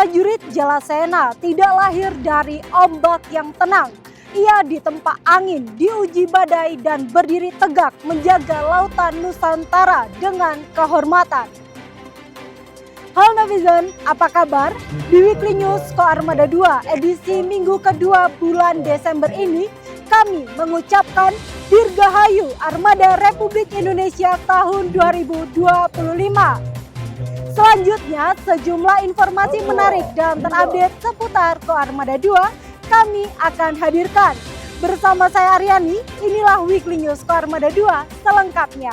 Prajurit Jalasena tidak lahir dari ombak yang tenang. Ia ditempa angin, diuji badai, dan berdiri tegak menjaga lautan Nusantara dengan kehormatan. Halo netizen, apa kabar? Di Weekly News Koarmada 2 edisi minggu kedua bulan Desember ini, kami mengucapkan Dirgahayu Armada Republik Indonesia tahun 2025. Selanjutnya, sejumlah informasi menarik dan terupdate seputar Koarmada 2 kami akan hadirkan. Bersama saya Aryani, inilah Weekly News Koarmada 2 selengkapnya.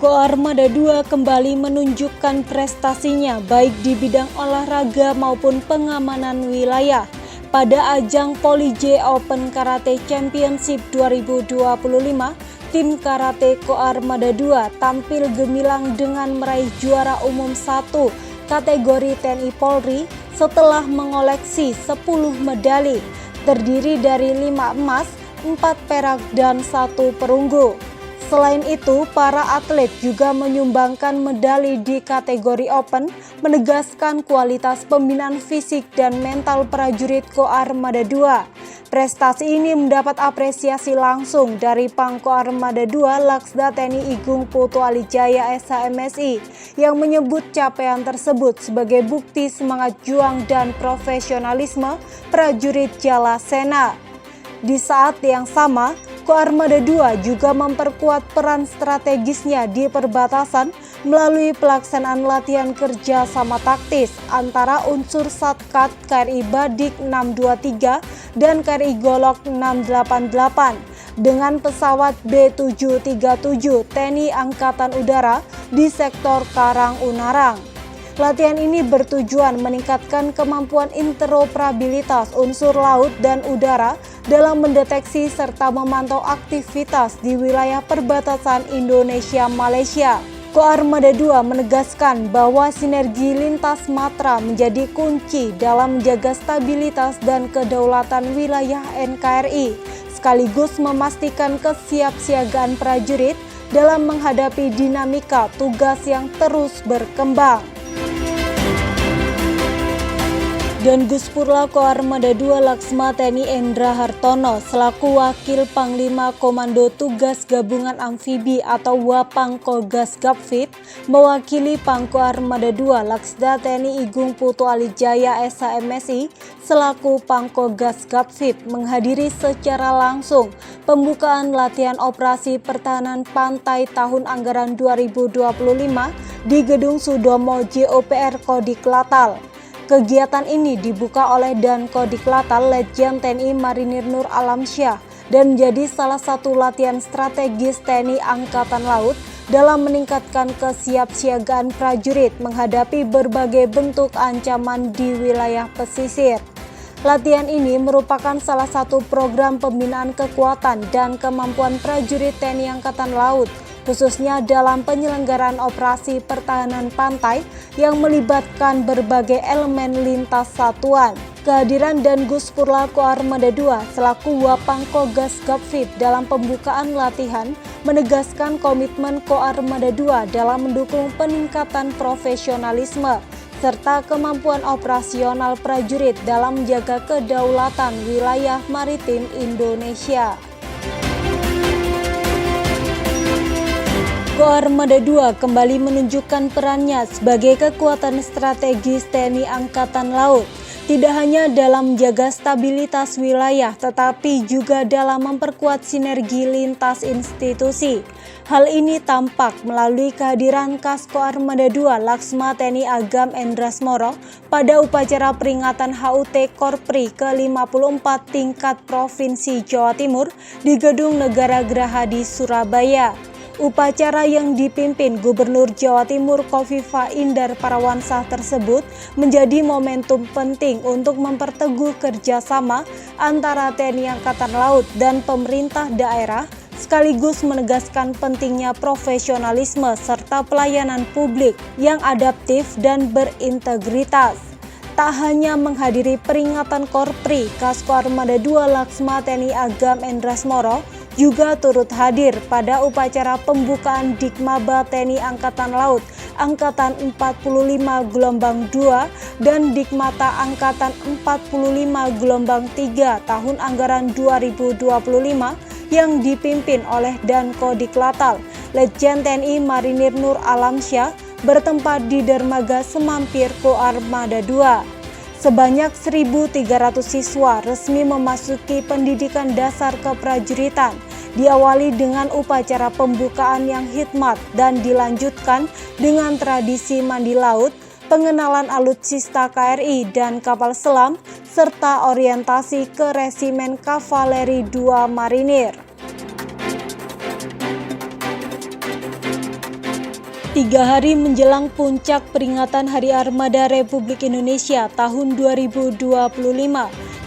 Koarmada 2 kembali menunjukkan prestasinya baik di bidang olahraga maupun pengamanan wilayah. Pada ajang Poli J Open Karate Championship 2025, tim Karate Koarmada 2 tampil gemilang dengan meraih juara umum 1 kategori TNI Polri setelah mengoleksi 10 medali, terdiri dari 5 emas, 4 perak, dan 1 perunggu. Selain itu, para atlet juga menyumbangkan medali di kategori Open, menegaskan kualitas pembinaan fisik dan mental prajurit Koarmada 2. Prestasi ini mendapat apresiasi langsung dari Pangko Armada 2 Laksda TNI Igung Putu Alijaya SHMSI yang menyebut capaian tersebut sebagai bukti semangat juang dan profesionalisme prajurit Jalasena. Di saat yang sama, Koarmada 2 juga memperkuat peran strategisnya di perbatasan melalui pelaksanaan latihan kerja sama taktis antara unsur Satkat KRI Badik 623 dan KRI Golok 688 dengan pesawat B737 TNI Angkatan Udara di sektor Karang Unarang. Latihan ini bertujuan meningkatkan kemampuan interoperabilitas unsur laut dan udara dalam mendeteksi serta memantau aktivitas di wilayah perbatasan Indonesia-Malaysia. Koarmada 2 menegaskan bahwa sinergi lintas matra menjadi kunci dalam menjaga stabilitas dan kedaulatan wilayah NKRI, sekaligus memastikan kesiapsiagaan prajurit dalam menghadapi dinamika tugas yang terus berkembang. Dan Guspurla Koarmada 2 Laksma TNI Endra Hartono selaku Wakil Panglima Komando Tugas Gabungan Amfibi atau Wapang Kogas Gapfit mewakili Pangko Armada 2 Laksda TNI Igung Putu Alijaya SHMSI selaku Pangkogas Gapfit menghadiri secara langsung pembukaan latihan operasi pertahanan pantai tahun anggaran 2025 di Gedung Sudomo JOPR Kodik Latal. Kegiatan ini dibuka oleh Dankodik Latal Letjen TNI Marinir Nur Alamsyah dan menjadi salah satu latihan strategis TNI Angkatan Laut dalam meningkatkan kesiapsiagaan prajurit menghadapi berbagai bentuk ancaman di wilayah pesisir. Latihan ini merupakan salah satu program pembinaan kekuatan dan kemampuan prajurit TNI Angkatan Laut, khususnya dalam penyelenggaraan operasi pertahanan pantai yang melibatkan berbagai elemen lintas satuan. Kehadiran dan Guspurla Koarmada 2 selaku Wapang Kogas Gapfit dalam pembukaan latihan menegaskan komitmen Koarmada 2 dalam mendukung peningkatan profesionalisme serta kemampuan operasional prajurit dalam menjaga kedaulatan wilayah maritim Indonesia. Koarmada 2 kembali menunjukkan perannya sebagai kekuatan strategis TNI Angkatan Laut, tidak hanya dalam menjaga stabilitas wilayah tetapi juga dalam memperkuat sinergi lintas institusi. Hal ini tampak melalui kehadiran Kasko Armada 2 Laksma TNI Agam Endrasmoro pada upacara peringatan HUT Korpri ke-54 tingkat Provinsi Jawa Timur di Gedung Negara Geraha di Surabaya. Upacara yang dipimpin Gubernur Jawa Timur Kofifa Indar Parawansa tersebut menjadi momentum penting untuk memperteguh kerjasama antara TNI Angkatan Laut dan pemerintah daerah, sekaligus menegaskan pentingnya profesionalisme serta pelayanan publik yang adaptif dan berintegritas. Tak hanya menghadiri peringatan Korpri, Kasko Armada 2 Laksma TNI Agam Endrasmoro juga turut hadir pada upacara pembukaan Dikmaba TNI Angkatan Laut Angkatan 45 Gelombang 2 dan Dikmata Angkatan 45 Gelombang 3 tahun anggaran 2025 yang dipimpin oleh Danko Diklatal, Letjen TNI Marinir Nur Alamsyah, bertempat di Dermaga Semampir Koarmada II. Sebanyak 1.300 siswa resmi memasuki pendidikan dasar keprajuritan, diawali dengan upacara pembukaan yang hikmat dan dilanjutkan dengan tradisi mandi laut, pengenalan alutsista KRI dan kapal selam, serta orientasi ke Resimen Kavaleri II Marinir. 3 hari menjelang puncak peringatan Hari Armada Republik Indonesia tahun 2025,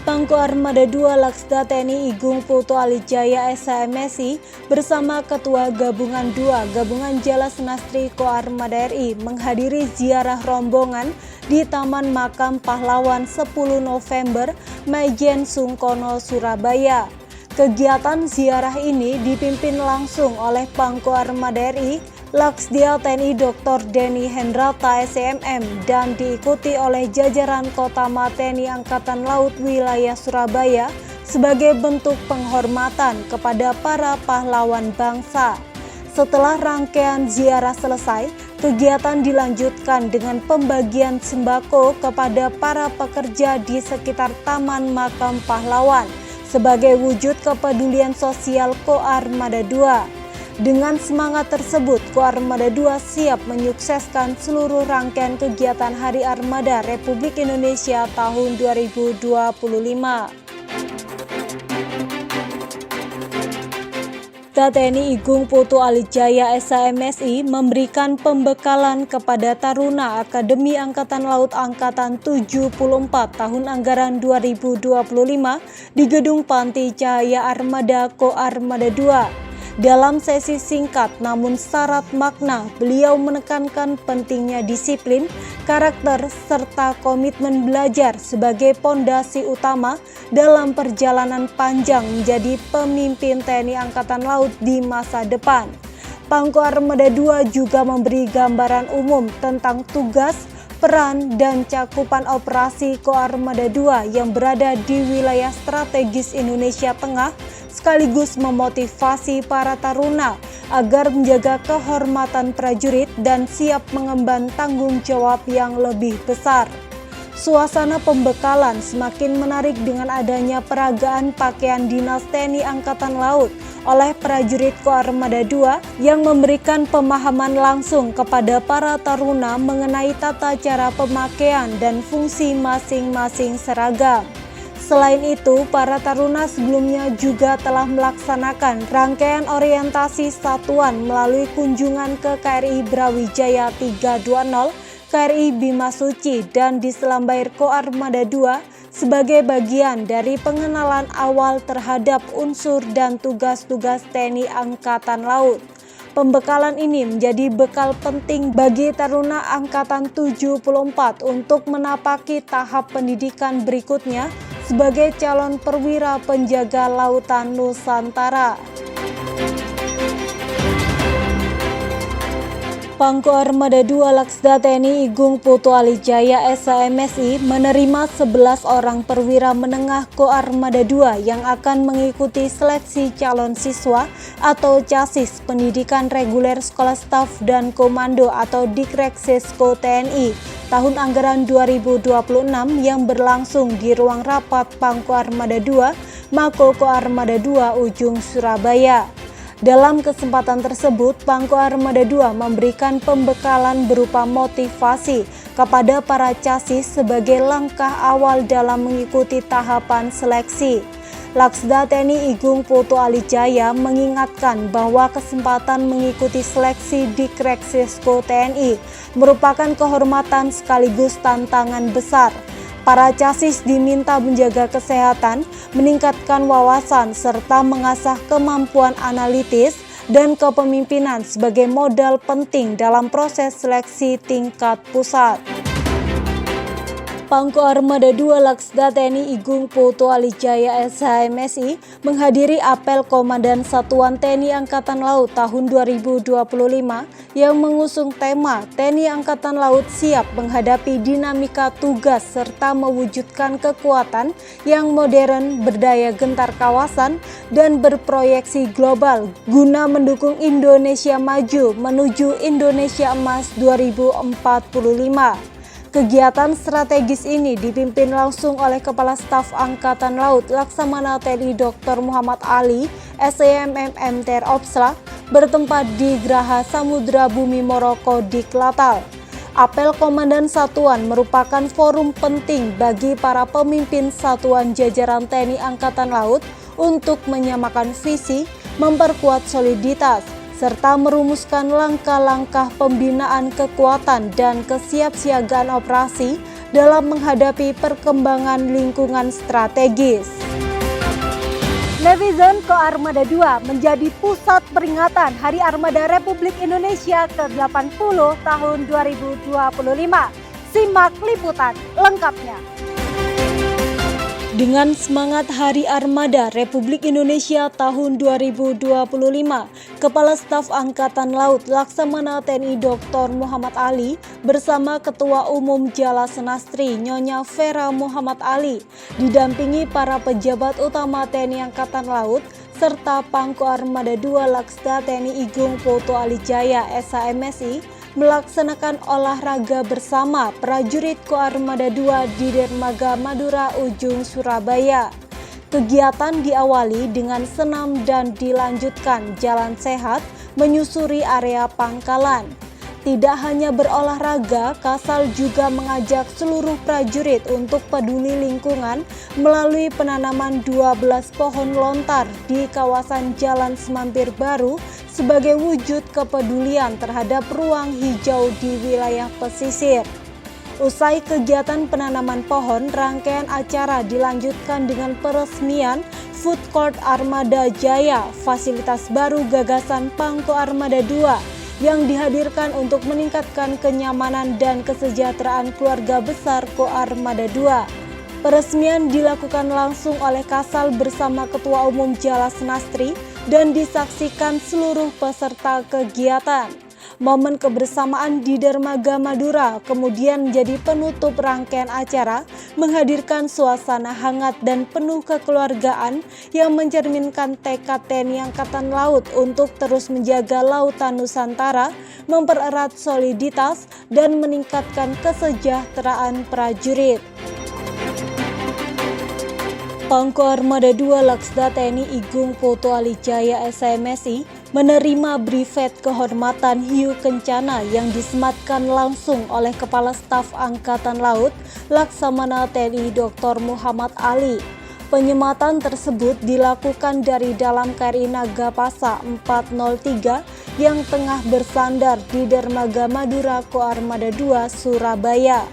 Pangko Armada II Laksda TNI Igung Putu Alijaya SHMSI bersama Ketua Gabungan II Gabungan Jala Senastri Koarmada RI menghadiri ziarah rombongan di Taman Makam Pahlawan 10 November, Majen Sungkono, Surabaya. Kegiatan ziarah ini dipimpin langsung oleh Pangko Armada RI Laksdia TNI Dr. Denny Hendrata SMM dan diikuti oleh jajaran Kotama TNI Angkatan Laut wilayah Surabaya sebagai bentuk penghormatan kepada para pahlawan bangsa. Setelah rangkaian ziarah selesai, kegiatan dilanjutkan dengan pembagian sembako kepada para pekerja di sekitar Taman Makam Pahlawan sebagai wujud kepedulian sosial Koarmada II. Dengan semangat tersebut, Koarmada II siap menyukseskan seluruh rangkaian kegiatan Hari Armada Republik Indonesia tahun 2025. TNI Igung Putu Alijaya SHMSI memberikan pembekalan kepada taruna Akademi Angkatan Laut Angkatan 74 tahun anggaran 2025 di Gedung Panti Cahaya Armada Koarmada II. Dalam sesi singkat namun syarat makna, beliau menekankan pentingnya disiplin, karakter, serta komitmen belajar sebagai pondasi utama dalam perjalanan panjang menjadi pemimpin TNI Angkatan Laut di masa depan. Pangko Armada II juga memberi gambaran umum tentang tugas, peran, dan cakupan operasi Koarmada II yang berada di wilayah strategis Indonesia Tengah, sekaligus memotivasi para taruna agar menjaga kehormatan prajurit dan siap mengemban tanggung jawab yang lebih besar. Suasana pembekalan semakin menarik dengan adanya peragaan pakaian dinas TNI Angkatan Laut oleh prajurit Koarmada II yang memberikan pemahaman langsung kepada para taruna mengenai tata cara pemakaian dan fungsi masing-masing seragam. Selain itu, para taruna sebelumnya juga telah melaksanakan rangkaian orientasi satuan melalui kunjungan ke KRI Brawijaya 320, KRI Bima Suci, dan di Selambair Koarmada II sebagai bagian dari pengenalan awal terhadap unsur dan tugas-tugas TNI Angkatan Laut. Pembekalan ini menjadi bekal penting bagi taruna Angkatan 74 untuk menapaki tahap pendidikan berikutnya sebagai calon perwira penjaga lautan Nusantara. Pangko Armada II Laksda TNI Igung Putu Alijaya SHMSI menerima 11 orang perwira menengah Koarmada II yang akan mengikuti seleksi calon siswa atau CASIS Pendidikan Reguler Sekolah Staf dan Komando atau Dikreksesko TNI tahun anggaran 2026 yang berlangsung di ruang rapat Pangko Armada II, Mako Koarmada II Ujung Surabaya. Dalam kesempatan tersebut, Pangko Armada II memberikan pembekalan berupa motivasi kepada para CASIS sebagai langkah awal dalam mengikuti tahapan seleksi. Laksda TNI Igung Putu Alijaya mengingatkan bahwa kesempatan mengikuti seleksi di Dikreksesko TNI merupakan kehormatan sekaligus tantangan besar. Para CASIS diminta menjaga kesehatan, meningkatkan wawasan, serta mengasah kemampuan analitis dan kepemimpinan sebagai modal penting dalam proses seleksi tingkat pusat. Pangko Armada 2 Laksda TNI Igung Poto Alijaya SHMSI menghadiri apel Komandan Satuan TNI Angkatan Laut tahun 2025 yang mengusung tema TNI Angkatan Laut siap menghadapi dinamika tugas serta mewujudkan kekuatan yang modern, berdaya gentar kawasan, dan berproyeksi global guna mendukung Indonesia maju menuju Indonesia Emas 2045. Kegiatan strategis ini dipimpin langsung oleh Kepala Staf Angkatan Laut Laksamana TNI Dr. Muhammad Ali, SEMM Teropsla, bertempat di Graha Samudra Bumi Moroko di Klatal. Apel Komandan Satuan merupakan forum penting bagi para pemimpin satuan jajaran TNI Angkatan Laut untuk menyamakan visi, memperkuat soliditas, serta merumuskan langkah-langkah pembinaan kekuatan dan kesiapsiagaan operasi dalam menghadapi perkembangan lingkungan strategis. Navy Zone Koarmada 2 menjadi pusat peringatan Hari Armada Republik Indonesia ke-80 tahun 2025. Simak liputan lengkapnya. Dengan semangat Hari Armada Republik Indonesia tahun 2025, Kepala Staf Angkatan Laut Laksamana TNI Dr. Muhammad Ali bersama Ketua Umum Jala Senastri Nyonya Vera Muhammad Ali didampingi para pejabat utama TNI Angkatan Laut serta Pangko Armada 2 Laksda TNI Igung Poto Alijaya SHMSI melaksanakan olahraga bersama prajurit Koarmada 2 di Dermaga Madura Ujung Surabaya. Kegiatan diawali dengan senam dan dilanjutkan jalan sehat menyusuri area pangkalan. Tidak hanya berolahraga, Kasal juga mengajak seluruh prajurit untuk peduli lingkungan melalui penanaman 12 pohon lontar di kawasan Jalan Semampir Baru sebagai wujud kepedulian terhadap ruang hijau di wilayah pesisir. Usai kegiatan penanaman pohon, rangkaian acara dilanjutkan dengan peresmian Food Court Armada Jaya, fasilitas baru gagasan Pangko Armada 2 yang dihadirkan untuk meningkatkan kenyamanan dan kesejahteraan keluarga besar Koarmada 2. Peresmian dilakukan langsung oleh Kasal bersama Ketua Umum Jala Senastri dan disaksikan seluruh peserta kegiatan. Momen kebersamaan di Dermaga Madura kemudian menjadi penutup rangkaian acara, menghadirkan suasana hangat dan penuh kekeluargaan yang mencerminkan tekad TNI Angkatan Laut untuk terus menjaga lautan Nusantara, mempererat soliditas, dan meningkatkan kesejahteraan prajurit. Pangko Armada 2 Laksda TNI Igung Poto Alijaya SHMSI menerima brevet kehormatan Hiu Kencana yang disematkan langsung oleh Kepala Staf Angkatan Laut Laksamana TNI Dr. Muhammad Ali. Penyematan tersebut dilakukan dari dalam KRI Nagapasa 403 yang tengah bersandar di Dermaga Madura Koarmada 2 Surabaya.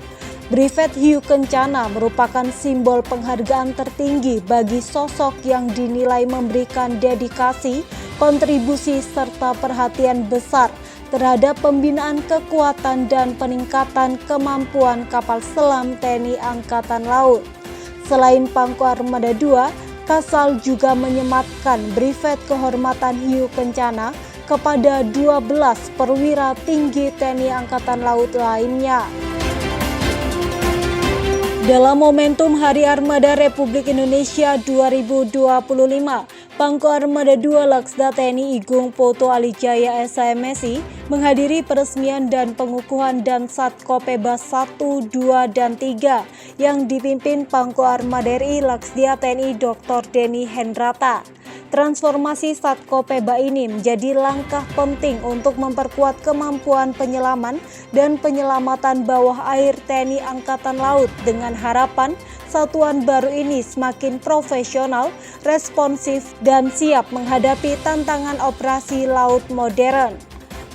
Brevet Hiu Kencana merupakan simbol penghargaan tertinggi bagi sosok yang dinilai memberikan dedikasi, kontribusi, serta perhatian besar terhadap pembinaan kekuatan dan peningkatan kemampuan kapal selam TNI Angkatan Laut. Selain Pangko Armada 2, Kasal juga menyematkan brevet kehormatan Hiu Kencana kepada 12 perwira tinggi TNI Angkatan Laut lainnya. Dalam momentum Hari Armada Republik Indonesia 2025, Pangko Armada 2 Laksda TNI Igung Poto Alijaya SHMSI menghadiri peresmian dan pengukuhan dan Satkopebas 1, 2, dan 3 yang dipimpin Pangko Armada RI Laksdia TNI Dr. Denny Hendrata. Transformasi Satkopeba ini menjadi langkah penting untuk memperkuat kemampuan penyelaman dan penyelamatan bawah air TNI Angkatan Laut dengan harapan satuan baru ini semakin profesional, responsif, dan siap menghadapi tantangan operasi laut modern.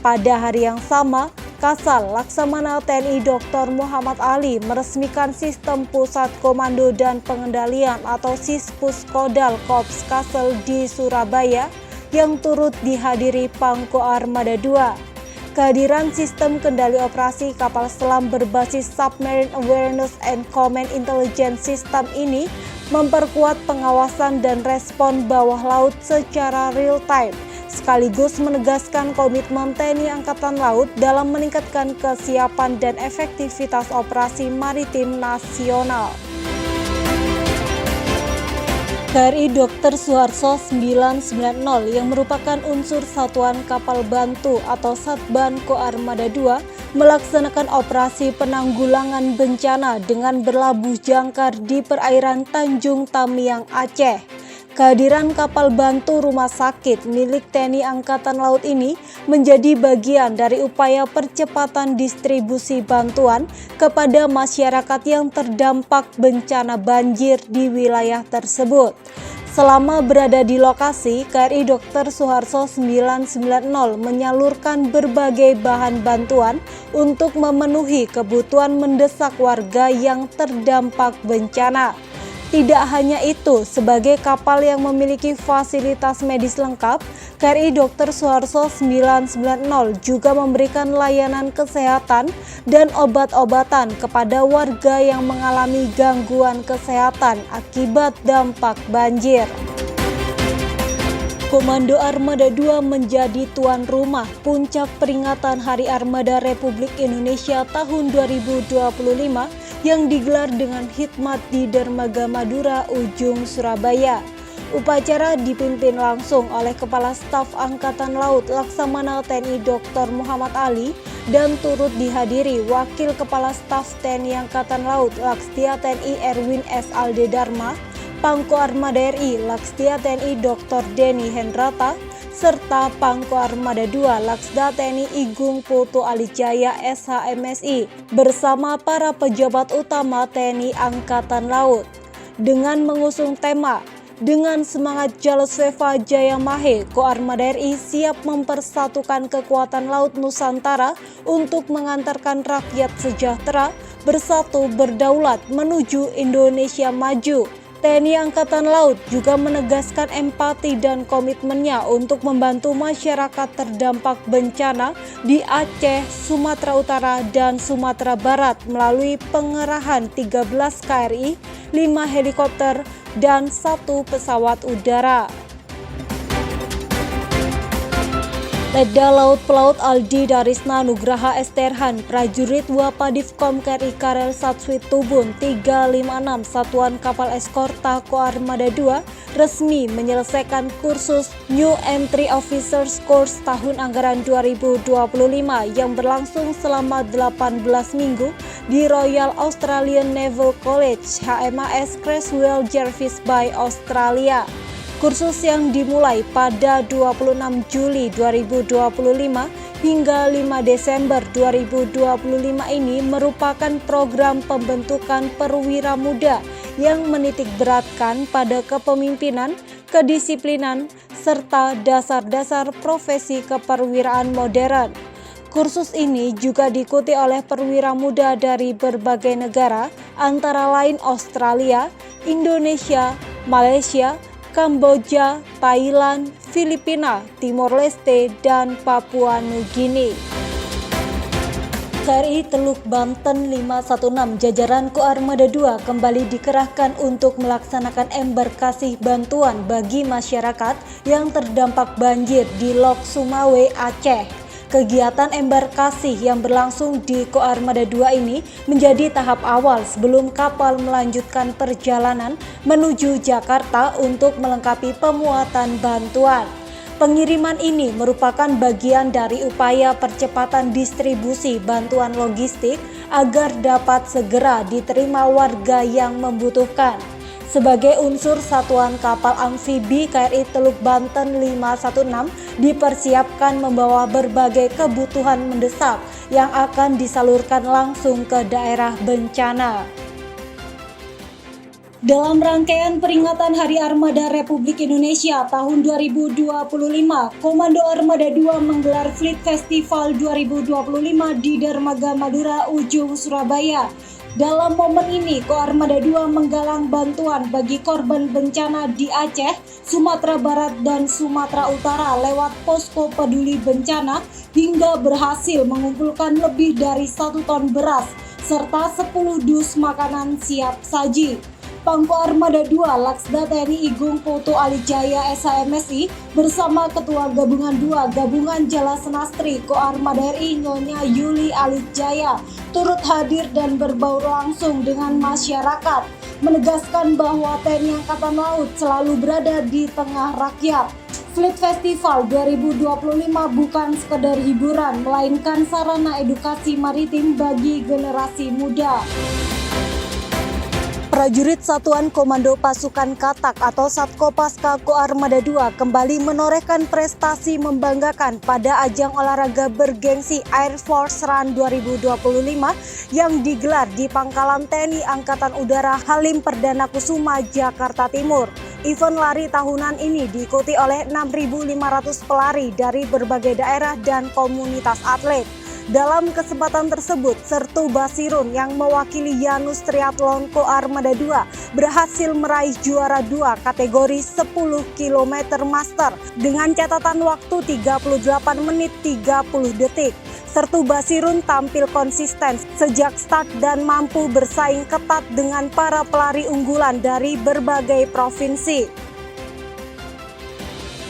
Pada hari yang sama, Kasal Laksamana TNI Dr. Muhammad Ali meresmikan Sistem Pusat Komando dan Pengendalian atau Sispuskodal Korps Kasal di Surabaya yang turut dihadiri Pangko Armada 2. Kehadiran sistem kendali operasi kapal selam berbasis Submarine Awareness and Command Intelligence System ini memperkuat pengawasan dan respon bawah laut secara real-time, sekaligus menegaskan komitmen TNI Angkatan Laut dalam meningkatkan kesiapan dan efektivitas operasi maritim nasional. KRI Dr. Suharto 990 yang merupakan unsur Satuan Kapal Bantu atau Satban Koarmada II melaksanakan operasi penanggulangan bencana dengan berlabuh jangkar di perairan Tanjung Tamiang, Aceh. Kehadiran kapal bantu rumah sakit milik TNI Angkatan Laut ini menjadi bagian dari upaya percepatan distribusi bantuan kepada masyarakat yang terdampak bencana banjir di wilayah tersebut. Selama berada di lokasi, KRI Dr. Suharto 990 menyalurkan berbagai bahan bantuan untuk memenuhi kebutuhan mendesak warga yang terdampak bencana. Tidak hanya itu, sebagai kapal yang memiliki fasilitas medis lengkap, KRI Dr. Suharto 990 juga memberikan layanan kesehatan dan obat-obatan kepada warga yang mengalami gangguan kesehatan akibat dampak banjir. Komando Armada II menjadi tuan rumah puncak peringatan Hari Armada Republik Indonesia tahun 2025 yang digelar dengan khidmat di Dermaga Madura, Ujung, Surabaya. Upacara dipimpin langsung oleh Kepala Staf Angkatan Laut Laksamana TNI Dr. Muhammad Ali dan turut dihadiri Wakil Kepala Staf TNI Angkatan Laut Laksdia TNI Erwin S. Aldedarma, Pangko Armada RI Laksdia TNI Dr. Denny Hendrata, serta Pangko Armada II Laksda TNI Igung Putu Alijaya SHMSI bersama para pejabat utama TNI Angkatan Laut. Dengan mengusung tema "Dengan Semangat Jalsweva Jaya Mahe", Koarmada RI siap mempersatukan kekuatan laut Nusantara untuk mengantarkan rakyat sejahtera, bersatu, berdaulat menuju Indonesia maju. TNI Angkatan Laut juga menegaskan empati dan komitmennya untuk membantu masyarakat terdampak bencana di Aceh, Sumatera Utara, dan Sumatera Barat melalui pengerahan 13 KRI, 5 helikopter, dan 1 pesawat udara. Letda Laut Pelaut Aldi Darisna Nugraha Esterhan, prajurit Wapadifkom KRI Karel Satswit Tubun 356 Satuan Kapal Eskorta Koarmada II resmi menyelesaikan kursus New Entry Officers Course tahun anggaran 2025 yang berlangsung selama 18 minggu di Royal Australian Naval College HMAS Creswell Jervis Bay, Australia. Kursus yang dimulai pada 26 Juli 2025 hingga 5 Desember 2025 ini merupakan program pembentukan perwira muda yang menitik beratkan pada kepemimpinan, kedisiplinan, serta dasar-dasar profesi keperwiraan modern. Kursus ini juga diikuti oleh perwira muda dari berbagai negara, antara lain Australia, Indonesia, Malaysia, Kamboja, Thailand, Filipina, Timor Leste, dan Papua Nugini. KRI Teluk Banten 516 jajaran Koarmada II kembali dikerahkan untuk melaksanakan embarkasi bantuan bagi masyarakat yang terdampak banjir di Lok Sumawe, Aceh. Kegiatan embarkasi yang berlangsung di Koarmada II ini menjadi tahap awal sebelum kapal melanjutkan perjalanan menuju Jakarta untuk melengkapi pemuatan bantuan. Pengiriman ini merupakan bagian dari upaya percepatan distribusi bantuan logistik agar dapat segera diterima warga yang membutuhkan. Sebagai unsur Satuan Kapal Amfibi KRI Teluk Banten 516 dipersiapkan membawa berbagai kebutuhan mendesak yang akan disalurkan langsung ke daerah bencana. Dalam rangkaian peringatan Hari Armada Republik Indonesia tahun 2025, Komando Armada II menggelar Fleet Festival 2025 di Dermaga Madura, Ujung, Surabaya. Dalam momen ini, Koarmada 2 menggalang bantuan bagi korban bencana di Aceh, Sumatera Barat, dan Sumatera Utara lewat posko peduli bencana hingga berhasil mengumpulkan lebih dari 1 ton beras serta 10 dus makanan siap saji. Pangko Armada 2 Laksda TNI Igung Putu Alijaya SHMSI bersama Ketua Gabungan 2 Gabungan Jala Senastri Koarmada RI Nyonya Yuli Alijaya turut hadir dan berbaur langsung dengan masyarakat, menegaskan bahwa TNI Angkatan Laut selalu berada di tengah rakyat. Fleet Festival 2025 bukan sekedar hiburan, melainkan sarana edukasi maritim bagi generasi muda. Prajurit Satuan Komando Pasukan Katak atau Satkopaska Koarmada 2 kembali menorehkan prestasi membanggakan pada ajang olahraga bergengsi Air Force Run 2025 yang digelar di Pangkalan TNI Angkatan Udara Halim Perdana Kusuma, Jakarta Timur. Event lari tahunan ini diikuti oleh 6.500 pelari dari berbagai daerah dan komunitas atlet. Dalam kesempatan tersebut, Sertu Basirun yang mewakili Yanus Triathlon Koarmada 2 berhasil meraih juara 2 kategori 10 km Master dengan catatan waktu 38 menit 30 detik. Sertu Basirun tampil konsisten sejak start dan mampu bersaing ketat dengan para pelari unggulan dari berbagai provinsi.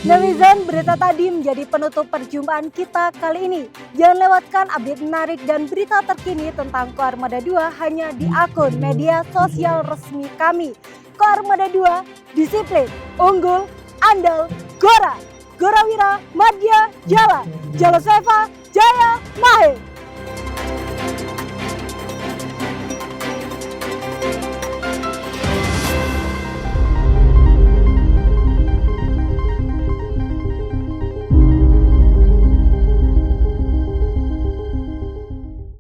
Netizen, berita tadi menjadi penutup perjumpaan kita kali ini. Jangan lewatkan update menarik dan berita terkini tentang Koarmada 2 hanya di akun media sosial resmi kami. Koarmada 2, disiplin, unggul, andal, Gora. Gorawira, Madya, Jala. Jala Seva, Jaya, Mahe.